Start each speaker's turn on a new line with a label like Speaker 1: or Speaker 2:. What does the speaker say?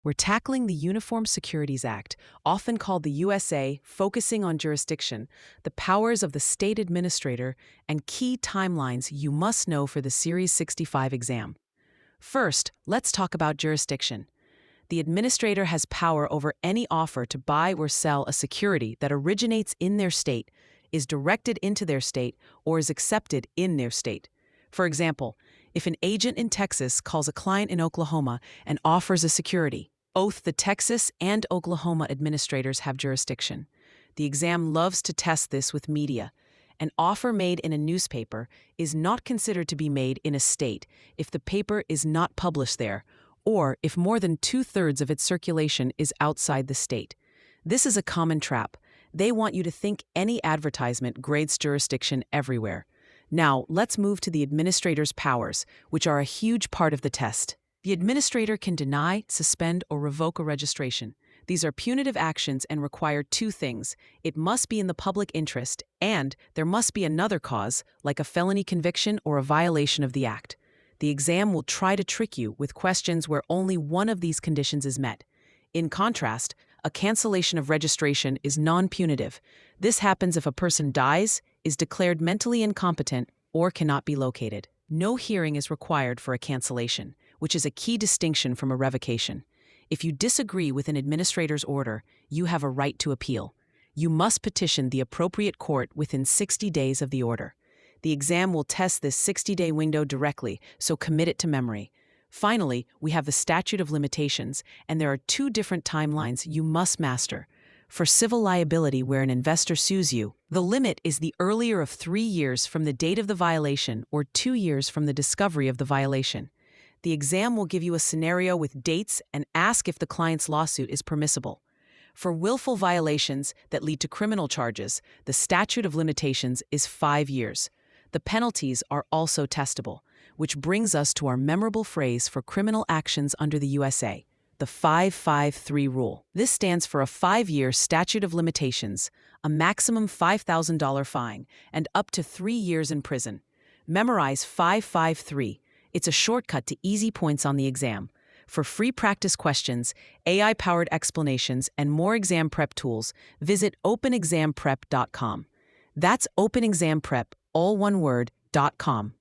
Speaker 1: We're tackling the Uniform Securities Act, often called the USA, focusing on jurisdiction, the powers of the state administrator, and key timelines you must know for the Series 65 exam. First, let's talk about jurisdiction. The administrator has power over any offer to buy or sell a security that originates in their state, is directed into their state, or is accepted in their state. For example, if an agent in Texas calls a client in Oklahoma and offers a security, both the Texas and Oklahoma administrators have jurisdiction. The exam loves to test this with media. An offer made in a newspaper is not considered to be made in a state if the paper is not published there, or if more than 2/3 of its circulation is outside the state. This is a common trap. They want you to think any advertisement grades jurisdiction everywhere. Now, let's move to the administrator's powers, which are a huge part of the test. The administrator can deny, suspend, or revoke a registration. These are punitive actions and require two things. It must be in the public interest, and there must be another cause, like a felony conviction or a violation of the act. The exam will try to trick you with questions where only one of these conditions is met. In contrast, a cancellation of registration is non-punitive. This happens if a person dies, is declared mentally incompetent, or cannot be located. No hearing is required for a cancellation, which is a key distinction from a revocation. If you disagree with an administrator's order, you have a right to appeal. You must petition the appropriate court within 60 days of the order. The exam will test this 60-day window directly, so commit it to memory. Finally, we have the statute of limitations, and there are two different timelines you must master. For civil liability where an investor sues you, the limit is the earlier of 3 years from the date of the violation or 2 years from the discovery of the violation. The exam will give you a scenario with dates and ask if the client's lawsuit is permissible. For willful violations that lead to criminal charges, the statute of limitations is 5 years. The penalties are also testable, which brings us to our memorable phrase for criminal actions under the USA, the 553 rule. This stands for a 5-year statute of limitations, a maximum $5,000 fine, and up to 3 years in prison. Memorize 553. It's a shortcut to easy points on the exam. For free practice questions, AI-powered explanations, and more exam prep tools, visit openexamprep.com. That's openexamprep, all one word, .com.